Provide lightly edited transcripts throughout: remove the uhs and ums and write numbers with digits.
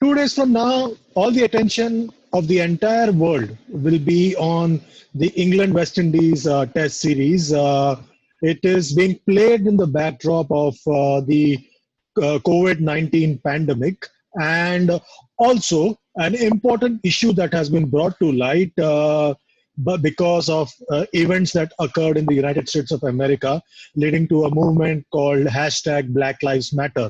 2 days from now, all the attention of the entire world will be on the England-West Indies Test series. It is being played in the backdrop of the COVID-19 pandemic, and also an important issue that has been brought to light but because of events that occurred in the United States of America, leading to a movement called hashtag Black Lives Matter.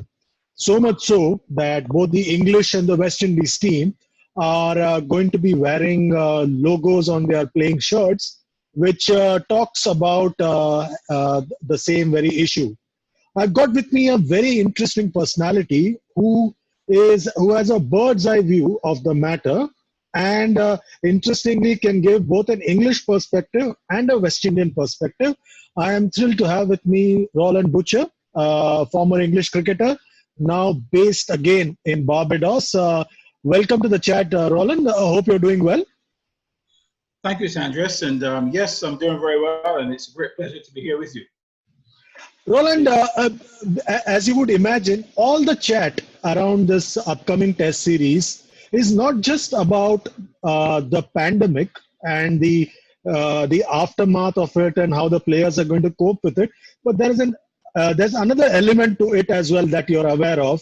So much so that both the English and the West Indies team are going to be wearing logos on their playing shirts, which talks about the same very issue. I've got with me a very interesting personality who has a bird's eye view of the matter, and interestingly can give both an English perspective and a West Indian perspective. I am thrilled to have with me Roland Butcher, former English cricketer, now based again in Barbados. Welcome to the chat, Roland. I hope you're doing well. Thank you, Sandris. And yes, I'm doing very well, and it's a great pleasure to be here with you. Roland, as you would imagine, all the chat around this upcoming test series is not just about the pandemic and the aftermath of it and how the players are going to cope with it, but there's another element to it as well that you're aware of.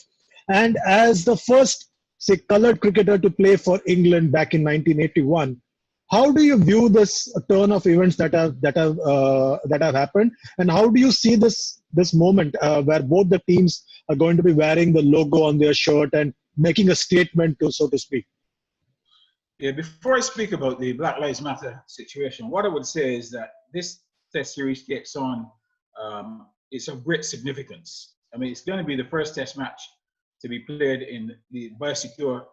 And as the first, say, colored cricketer to play for England back in 1981, how do you view this turn of events that have happened, and how do you see this moment where both the teams are going to be wearing the logo on their shirt and making a statement, so to speak? Yeah, before I speak about the Black Lives Matter situation, what I would say is that this test series takes on it's of great significance. I mean, it's going to be the first test match to be played in the biosecure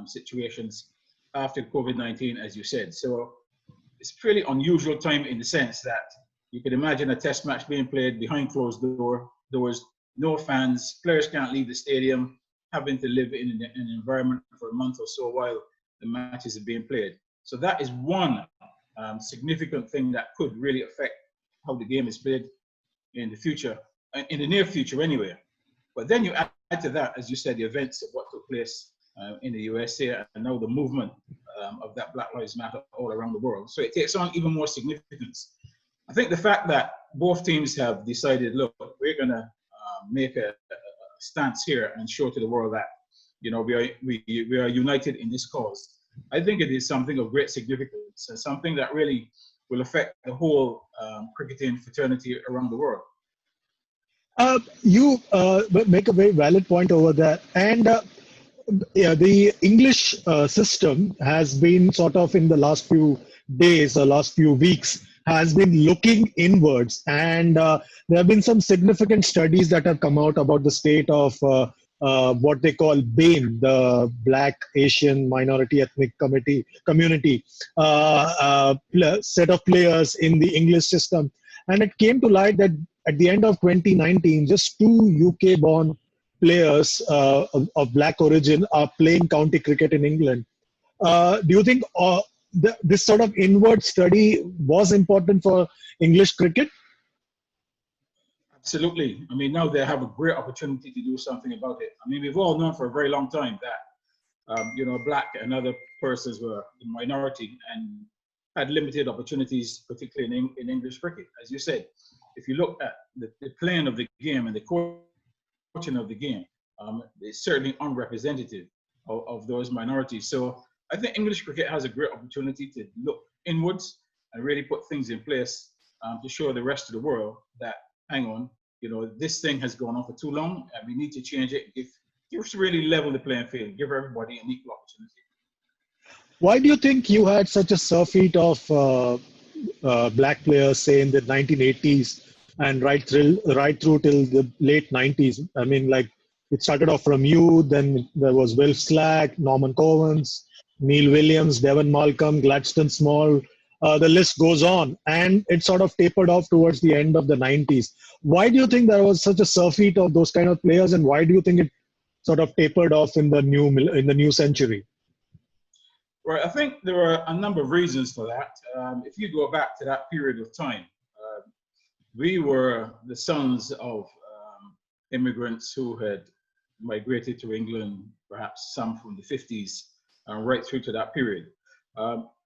situations after COVID-19, as you said. So it's a pretty unusual time in the sense that you could imagine a test match being played behind closed doors, no fans, players can't leave the stadium, having to live in an environment for a month or so while the matches are being played. So that is one significant thing that could really affect how the game is played in the future, in the near future anyway. But then you add to that, as you said, the events of what took place in the USA, and now the movement of that Black Lives Matter all around the world. So it takes on even more significance. I think the fact that both teams have decided, look, we're going to make a stance here and show to the world that, you know, we are united in this cause. I think it is something of great significance and something that really will affect the whole cricketing fraternity around the world. You make a very valid point over there. And yeah, the English system has been sort of in the last few days or last few weeks has been looking inwards. And there have been some significant studies that have come out about the state of what they call BAME, the Black Asian Minority Ethnic Community set of players in the English system. And it came to light that at the end of 2019, just 2 UK-born players of black origin are playing county cricket in England. Do you think this sort of inward study was important for English cricket? Absolutely. I mean, now they have a great opportunity to do something about it. I mean, we've all known for a very long time that, you know, black and other persons were the minority and had limited opportunities, particularly in English cricket. As you said, if you look at the playing of the game and the coaching of the game, it's certainly unrepresentative of those minorities. So I think English cricket has a great opportunity to look inwards and really put things in place to show the rest of the world that, hang on, you know, this thing has gone on for too long and we need to change it. Give to really level the playing field, give everybody an equal opportunity. Why do you think you had such a surfeit of black players, say in the 1980s and right through till the late 90s? I mean, like, it started off from you, then there was Will Slack, Norman Covens, Neil Williams, Devon Malcolm, Gladstone Small. The list goes on, and it sort of tapered off towards the end of the 90s. Why do you think there was such a surfeit of those kind of players, and why do you think it sort of tapered off in the new century? Right, I think there were a number of reasons for that. If you go back to that period of time, we were the sons of immigrants who had migrated to England, perhaps some from the 50s, right through to that period.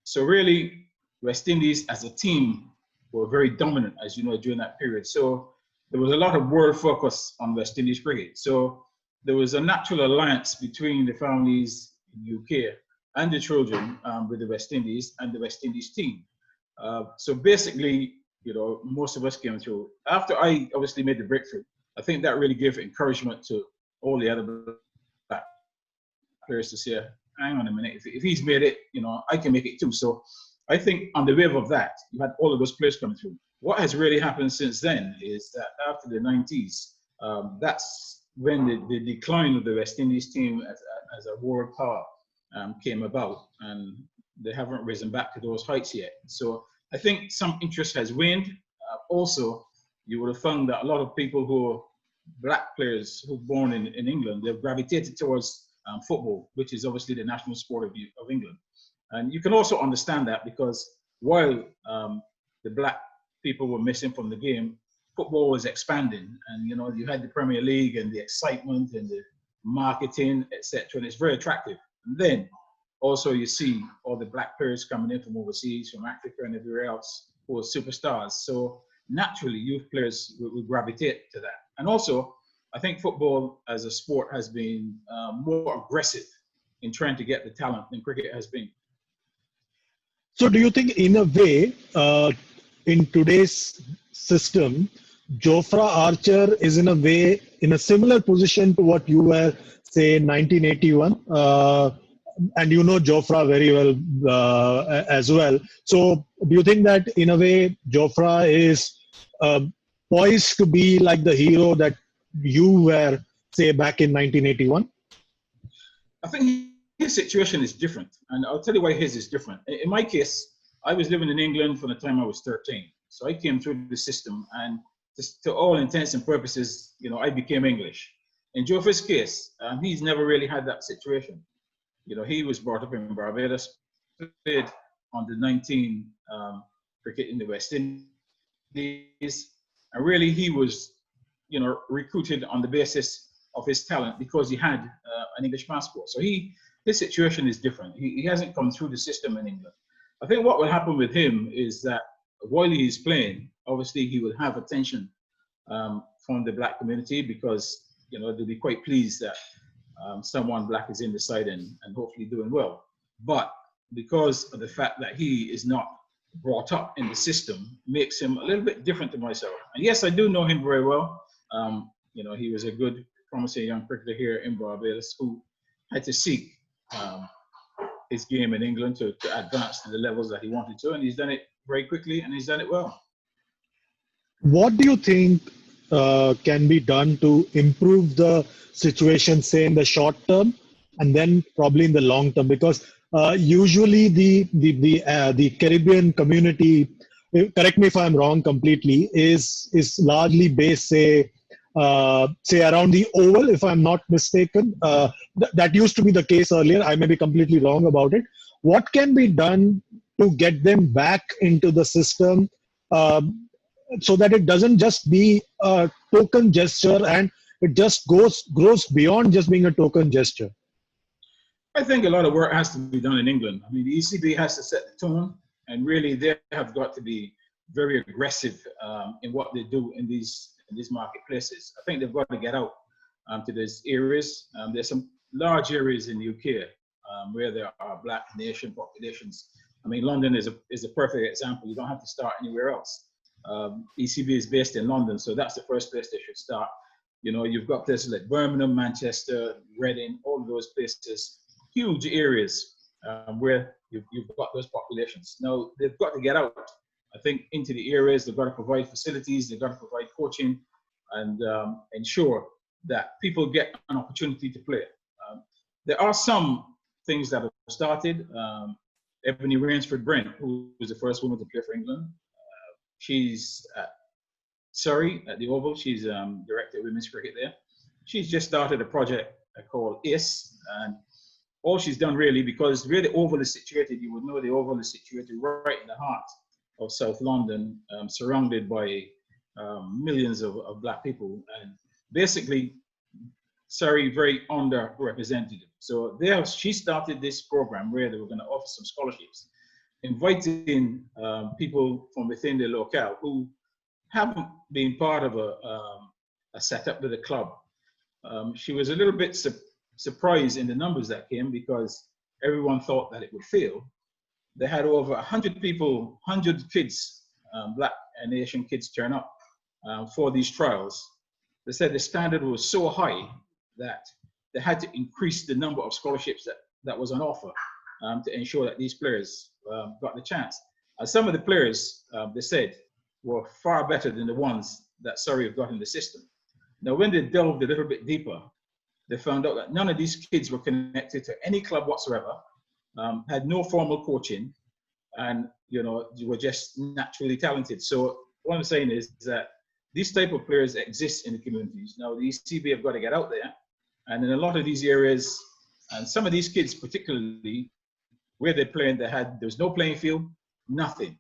So really, West Indies as a team were very dominant, as you know, during that period. So there was a lot of world focus on West Indies cricket. So there was a natural alliance between the families in the UK and the children with the West Indies and the West Indies team. So basically, you know, most of us came through. After I obviously made the breakthrough, I think that really gave encouragement to all the other black players to say, hang on a minute, if he's made it, you know, I can make it too. So I think on the wave of that, you had all of those players coming through. What has really happened since then is that after the 90s, that's when the decline of the West Indies team as a world power came about, and they haven't risen back to those heights yet. So I think some interest has waned. Also, you would have found that a lot of people who are black players who were born in England, they've gravitated towards football, which is obviously the national sport of England. And you can also understand that because while the black people were missing from the game, football was expanding, and you know, you had the Premier League and the excitement and the marketing, etc., and it's very attractive. And then also you see all the black players coming in from overseas, from Africa and everywhere else, who are superstars. So naturally, youth players will gravitate to that. And also, I think football as a sport has been more aggressive in trying to get the talent than cricket has been. So do you think in a way, in today's system, Jafra Archer is in a way in a similar position to what you were, say, in 1981? And you know Jafra very well as well. So do you think that in a way Jafra is poised to be like the hero that you were, say, back in 1981? I think his situation is different, and I'll tell you why his is different. In my case, I was living in England from the time I was 13. So I came through the system, and just to all intents and purposes, you know, I became English. In Jofra's case, he's never really had that situation. You know, he was brought up in Barbados, played under 19 cricket in the West Indies, and really he was, you know, recruited on the basis of his talent because he had an English passport. So his situation is different. He hasn't come through the system in England. I think what will happen with him is that while he's playing, obviously he will have attention from the black community because, you know, they'll be quite pleased that someone black is in the side and hopefully doing well. But because of the fact that he is not brought up in the system, makes him a little bit different to myself. And yes, I do know him very well. You know, he was a good, promising young cricketer here in Barbados who had to seek his game in England to advance to the levels that he wanted to, and he's done it very quickly and he's done it well. What do you think can be done to improve the situation, say in the short term, and then probably in the long term? Because usually the Caribbean community, correct me if I'm wrong completely, is largely based, say around the Oval, if I'm not mistaken. That used to be the case earlier. I may be completely wrong about it. What can be done to get them back into the system so that it doesn't just be a token gesture and it just grows beyond just being a token gesture? I think a lot of work has to be done in England. I mean, the ECB has to set the tone, and really they have got to be very aggressive in what they do in these marketplaces. I think they've got to get out to these areas. There's some large areas in the UK where there are black nation populations. I mean, London is a perfect example. You don't have to start anywhere else. ECB is based in London, so that's the first place they should start. You know, you've got places like Birmingham, Manchester, Reading, all of those places, huge areas where you've got those populations. Now, they've got to get out, I think, into the areas. They've got to provide facilities, they've got to provide coaching, and ensure that people get an opportunity to play. There are some things that have started. Ebony Rainsford-Brent, who was the first woman to play for England, she's at Surrey at the Oval. She's director of women's cricket there. She's just started a project called ACE, and all she's done really, because where the Oval is situated, you would know the Oval is situated right in the heart of South London, surrounded by millions of black people. And basically, Surrey very underrepresented. So she started this program where they were going to offer some scholarships, inviting people from within the locale who haven't been part of a setup with a club. She was a little bit surprised in the numbers that came because everyone thought that it would fail. They had over 100 people, 100 kids, Black and Asian kids turn up for these trials. They said the standard was so high that they had to increase the number of scholarships that was on offer to ensure that these players got the chance. Some of the players, they said, were far better than the ones that Surrey have got in the system. Now, when they delved a little bit deeper, they found out that none of these kids were connected to any club whatsoever, had no formal coaching, and were just naturally talented. So what I'm saying is that these type of players exist in the communities. Now, the ECB have got to get out there, and in a lot of these areas, and some of these kids particularly, where they're playing, there was no playing field, nothing.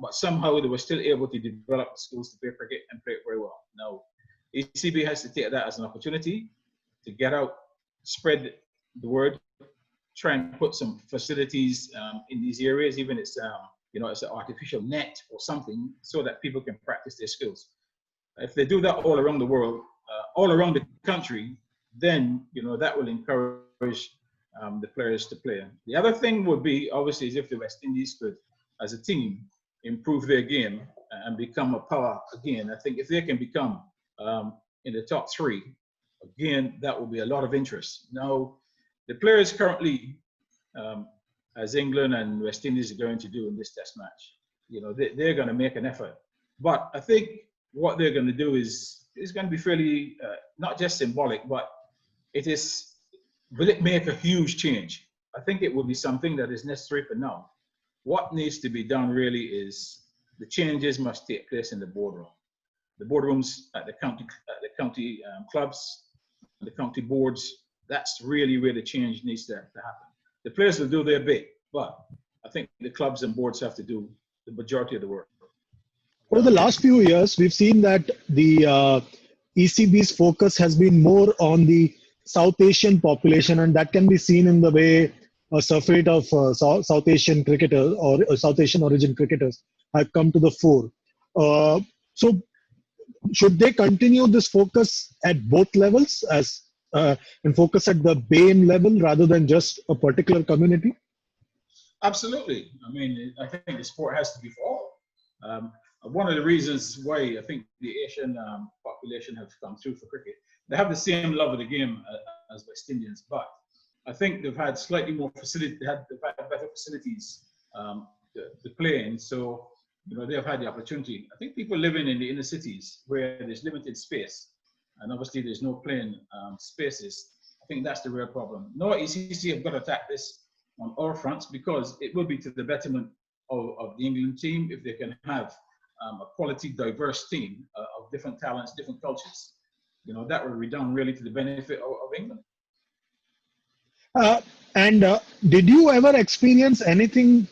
But somehow they were still able to develop skills to play cricket and play it very well. Now, ECB has to take that as an opportunity to get out, spread the word, try and put some facilities in these areas, even it's it's an artificial net or something, so that people can practice their skills. If they do that all around the world, all around the country, then that will encourage the players to play. The other thing would be, obviously, is if the West Indies could, as a team, improve their game and become a power again. I think if they can become in the top 3, again, that will be a lot of interest. Now, the players currently, as England and West Indies are going to do in this test match, they're going to make an effort. But I think what they're going to do is going to be fairly, not just symbolic, but will it make a huge change? I think it will be something that is necessary for now. What needs to be done really is the changes must take place in the boardroom. The boardrooms at the county clubs, the county boards, that's really where the change needs to happen. The players will do their bit, but I think the clubs and boards have to do the majority of the work. Over the last few years, we've seen that the ECB's focus has been more on the South Asian population, and that can be seen in the way a surfeit of South Asian cricketers or South Asian origin cricketers have come to the fore. So should they continue this focus at both levels and focus at the BAME level rather than just a particular community? Absolutely. I mean, I think the sport has to be for all. One of the reasons why I think the Asian population have come through for cricket, they have the same love of the game as West Indians, but I think they've had slightly more facility. They've had better facilities to play in, so they've had the opportunity. I think people living in the inner cities where there's limited space, and obviously there's no playing spaces. I think that's the real problem. No, ECC have got to attack this on all fronts because it will be to the betterment of the England team if they can have a quality, diverse team of different talents, different cultures. That will be done really to the benefit of England. Did you ever experience anything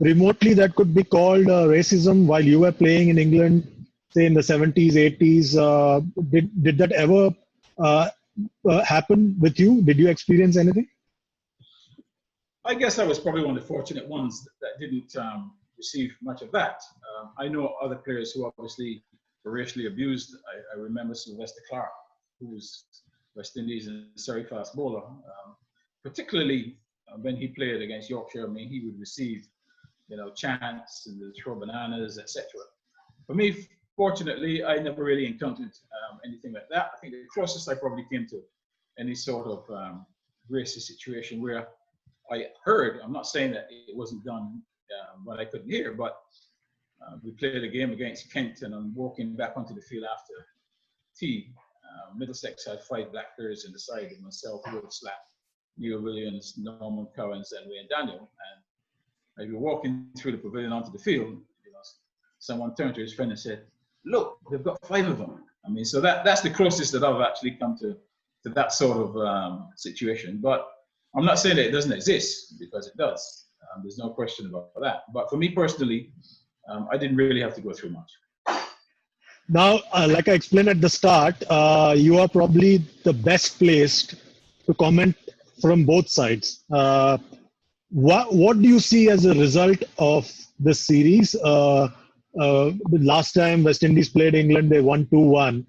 remotely that could be called racism while you were playing in England, say in the 70s, 80s? Did that ever happen with you? Did you experience anything? I guess I was probably one of the fortunate ones that didn't receive much of that. I know other players who obviously were racially abused. I remember Sylvester Clarke, who was West Indies and Surrey fast bowler. Particularly when he played against Yorkshire, I mean, he would receive, chants and throw bananas, etc. For me, fortunately, I never really encountered anything like that. I think the closest I probably came to any sort of racist situation where I heard, I'm not saying that it wasn't done when I couldn't hear, but we played a game against Kent, and I'm walking back onto the field after tea. Middlesex had 5 black players in the side, and myself, Will Slack, Neil Williams, Norman Cowens, and Wayne Daniel. And as we were walking through the pavilion onto the field, someone turned to his friend and said, "Look, they've got 5 of them." I mean, so that's the closest that I've actually come to that sort of situation. But I'm not saying that it doesn't exist, because it does. There's no question about that. But for me personally, I didn't really have to go through much. Now, like I explained at the start, you are probably the best placed to comment from both sides. What do you see as a result of this series? The last time West Indies played England, they won 2-1.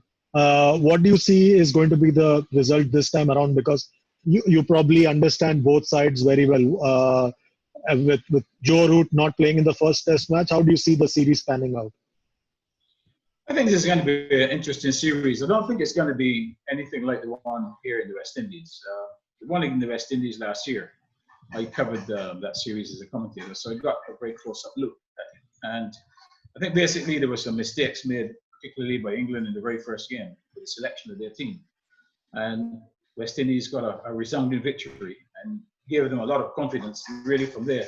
What do you see is going to be the result this time around? Because you probably understand both sides very well. With Joe Root not playing in the first Test match, how do you see the series panning out? I think this is going to be an interesting series. I don't think it's going to be anything like the one here in the West Indies. The one in the West Indies last year, I covered that series as a commentator, so I got a very close-up look at it. And I think basically there were some mistakes made, particularly by England in the very first game with the selection of their team. And West Indies got a resounding victory and gave them a lot of confidence. Really, from there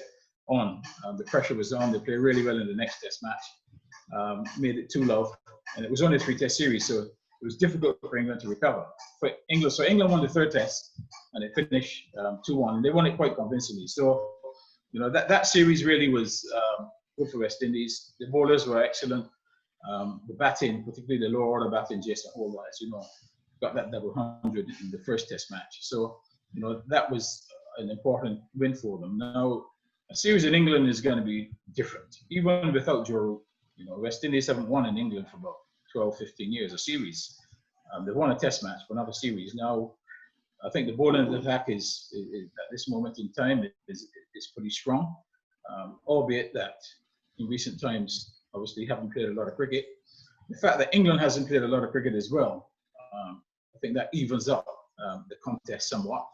on, the pressure was on. They played really well in the next Test match, made it 2-love, and it was only a 3-test series, so it was difficult for England to recover. So England won the third Test, and they finished 2-1. They won it quite convincingly. So, that series really was good for West Indies. The bowlers were excellent. The batting, particularly the lower order batting, Jason Holder, as you know, got that double 100 in the first Test match. So, that was an important win for them. Now, a series in England is going to be different. Even without Joe Root, West Indies haven't won in England for about 12, 15 years, a series. They've won a Test match, but not a series. Now, I think the bowling attack is at this moment in time is pretty strong, albeit that in recent times, obviously, haven't played a lot of cricket. The fact that England hasn't played a lot of cricket as well, I think that evens up the contest somewhat.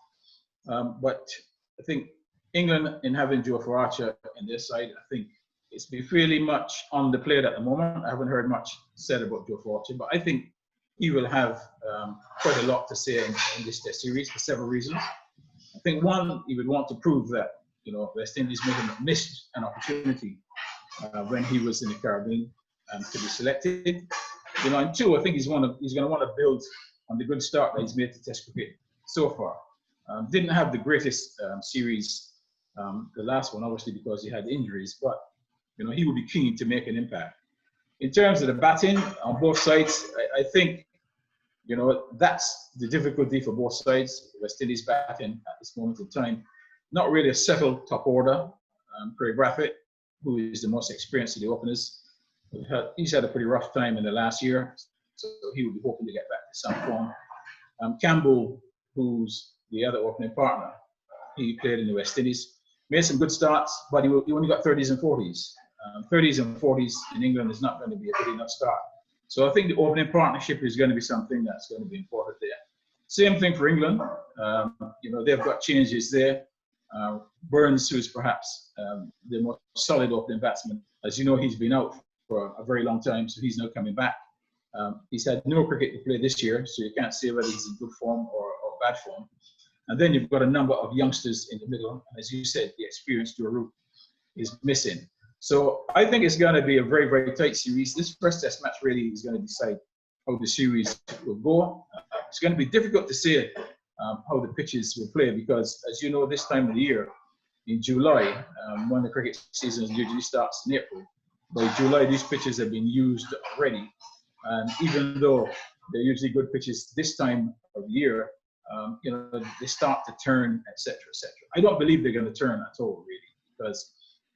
But I think England, in having Jafra Archer in their side, I think it's been fairly much on the plate at the moment. I haven't heard much said about Jafra Archer, but I think he will have quite a lot to say in this Test series for several reasons. I think one, he would want to prove that West Indies may have missed an opportunity when he was in the Caribbean to be selected. And two, I think he's going to want to build on the good start that he's made to Test cricket so far. Didn't have the greatest series, the last one, obviously, because he had injuries, but he will be keen to make an impact. In terms of the batting on both sides, I think, that's the difficulty for both sides. West Indies batting at this moment in time, not really a settled top order. Craig Brathwaite, who is the most experienced of the openers, he's had a pretty rough time in the last year, so he will be hoping to get back to some form. Campbell, who's the other opening partner, he played in the West Indies, made some good starts, but he only got 30s and 40s. 30s and 40s in England is not going to be a good enough start. So I think the opening partnership is going to be something that's going to be important there. Same thing for England. They've got changes there. Burns, who's perhaps the most solid opening batsman, as you know, he's been out for a very long time, so he's now coming back. He's had no cricket to play this year, so you can't say whether he's in good form or bad form. And then you've got a number of youngsters in the middle, and as you said, the experienced Joe Root is missing. So I think it's going to be a very, very tight series. This first Test match really is going to decide how the series will go. It's going to be difficult to say how the pitches will play because, as you know, this time of the year, in July, when the cricket season usually starts in April, by July these pitches have been used already. And even though they're usually good pitches this time of the year, they start to turn, etc., etc. I don't believe they're going to turn at all, really, because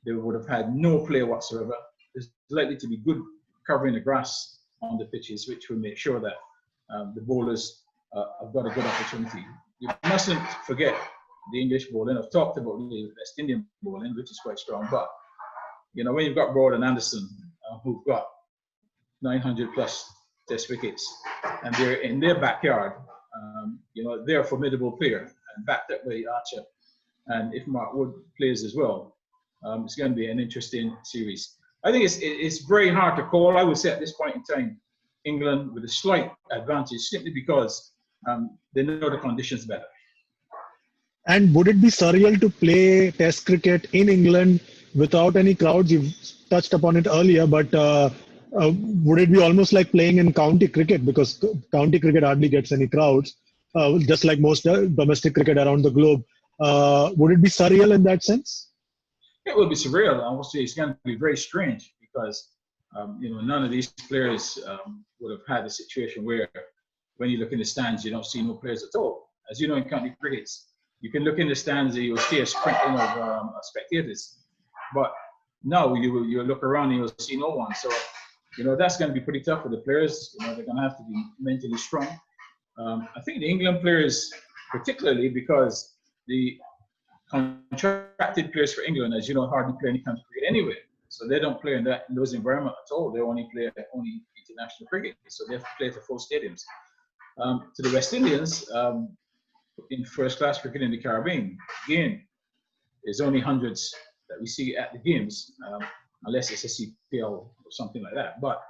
they would have had no play whatsoever. There's likely to be good covering the grass on the pitches, which will make sure that the bowlers have got a good opportunity. You mustn't forget the English bowling. I've talked about the West Indian bowling, which is quite strong, but when you've got Broad and Anderson, who've got 900 plus Test wickets, and they're in their backyard, they're a formidable player, and backed up by Archer. And if Mark Wood plays as well, it's going to be an interesting series. I think it's very hard to call. I would say at this point in time, England with a slight advantage, simply because they know the conditions better. And would it be surreal to play Test cricket in England without any crowds? You've touched upon it earlier, but would it be almost like playing in county cricket, because county cricket hardly gets any crowds, just like most domestic cricket around the globe? Would it be surreal in that sense? It would be surreal. I would say it's going to be very strange because None of these players would have had a situation where when you look in the stands, you don't see no players at all. As you know, in county crickets, you can look in the stands and you'll see a sprinkling of spectators. But now you look around and you'll see no one. So, that's going to be pretty tough for the players. They're going to have to be mentally strong. I think the England players, particularly because the contracted players for England, as you know, hardly play any county cricket anyway. So they don't play in those environments at all. They only play international cricket. So they have to play for full stadiums. To the West Indians, in first class cricket in the Caribbean, again, there's only hundreds that we see at the games, unless it's a CPL or something like that. But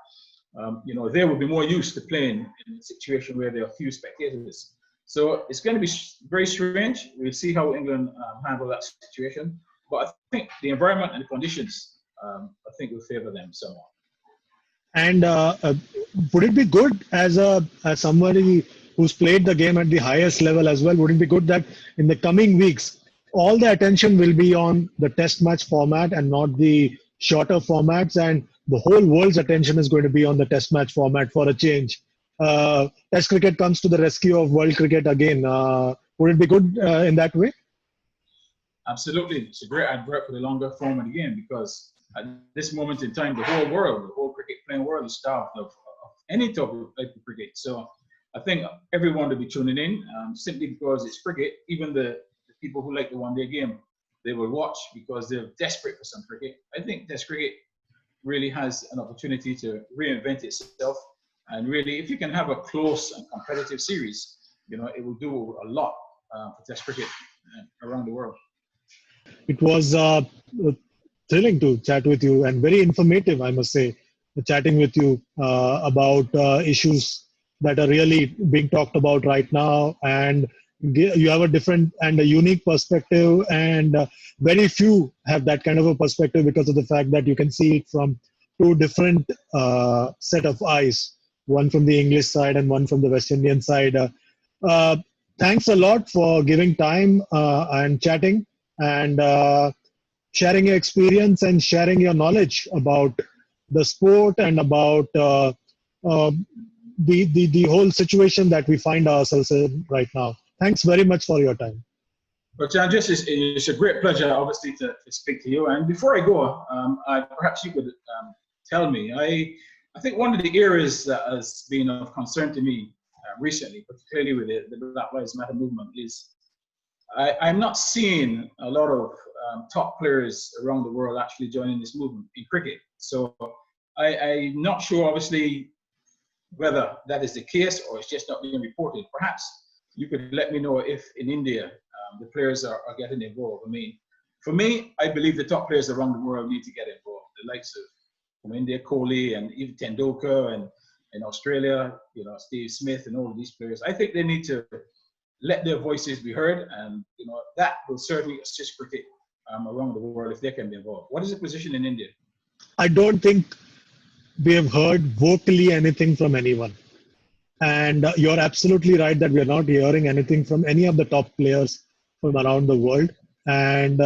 they will be more used to playing in a situation where there are few spectators. So it's going to be very strange. We'll see how England handle that situation. But I think the environment and the conditions, I think, will favor them somewhat. And would it be good as somebody who's played the game at the highest level as well? Would it be good that in the coming weeks, all the attention will be on the test match format and not the shorter formats, and the whole world's attention is going to be on the test match format for a change? Test cricket comes to the rescue of world cricket again. Would it be good in that way? Absolutely. It's a great advert for the longer form of the game, because at this moment in time, the whole cricket playing world is starved of any type of cricket. So I think everyone will be tuning in simply because it's cricket. Even the people who like the one-day game, they will watch because they're desperate for some cricket. I think Test cricket really has an opportunity to reinvent itself. And really, if you can have a close and competitive series, it will do a lot for Test cricket around the world. It was thrilling to chat with you and very informative, I must say, chatting with you about issues that are really being talked about right now. And you have a different and a unique perspective, and very few have that kind of a perspective because of the fact that you can see it from two different set of eyes, one from the English side and one from the West Indian side. Thanks a lot for giving time and chatting and sharing your experience and sharing your knowledge about the sport and about the whole situation that we find ourselves in right now. Thanks very much for your time. But it's a great pleasure, obviously, to speak to you. And before I go, perhaps you could tell me, I think one of the areas that has been of concern to me recently, particularly with the Black Lives Matter movement, is I'm not seeing a lot of top players around the world actually joining this movement in cricket. So I'm not sure, obviously, whether that is the case or it's just not being reported. Perhaps you could let me know if in India the players are getting involved. I mean, for me, I believe the top players around the world need to get involved. The likes of from India, Kohli, and even Tendulkar, and in Australia, Steve Smith, and all of these players. I think they need to let their voices be heard, and that will certainly assist cricket around the world if they can be involved. What is the position in India? I don't think we have heard vocally anything from anyone. And you're absolutely right that we are not hearing anything from any of the top players from around the world. And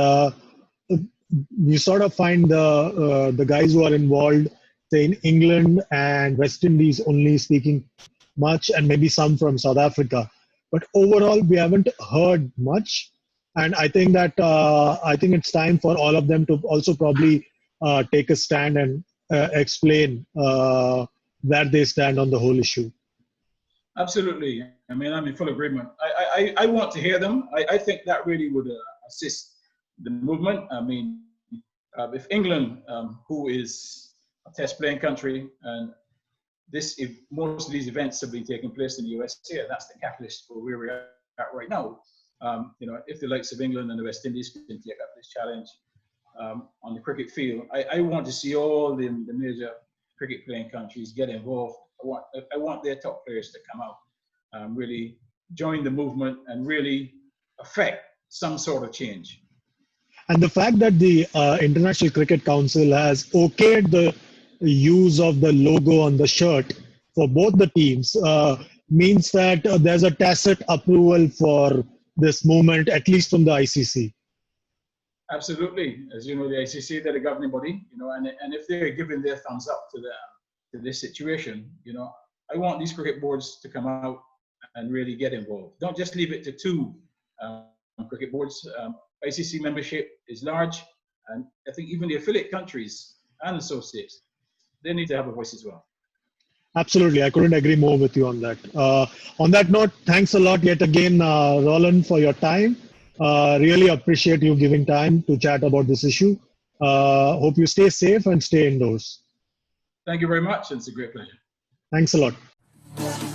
you sort of find the guys who are involved, say in England and West Indies, only speaking much, and maybe some from South Africa. But overall, we haven't heard much. And I think that it's time for all of them to also probably take a stand and explain where they stand on the whole issue. Absolutely. I mean, I'm in full agreement. I want to hear them. I think that really would assist the movement. I mean, if England, who is a test playing country, and if most of these events have been taking place in the USA, that's the catalyst for where we're at right now. If the likes of England and the West Indies can take up this challenge on the cricket field, I want to see all the major cricket playing countries get involved. I want their top players to come out, really join the movement and really affect some sort of change. And the fact that the International Cricket Council has okayed the use of the logo on the shirt for both the teams means that there's a tacit approval for this movement, at least from the ICC. Absolutely. As you know, the ICC, they're the governing body, and if they're giving their thumbs up to this situation, I want these cricket boards to come out and really get involved. Don't just leave it to two cricket boards. ICC membership is large, and I think even the affiliate countries and associates, they need to have a voice as well. Absolutely. I couldn't agree more with you on that. On that note, thanks a lot yet again, Roland, for your time. Really appreciate you giving time to chat about this issue. Hope you stay safe and stay indoors. Thank you very much. It's a great pleasure. Thanks a lot.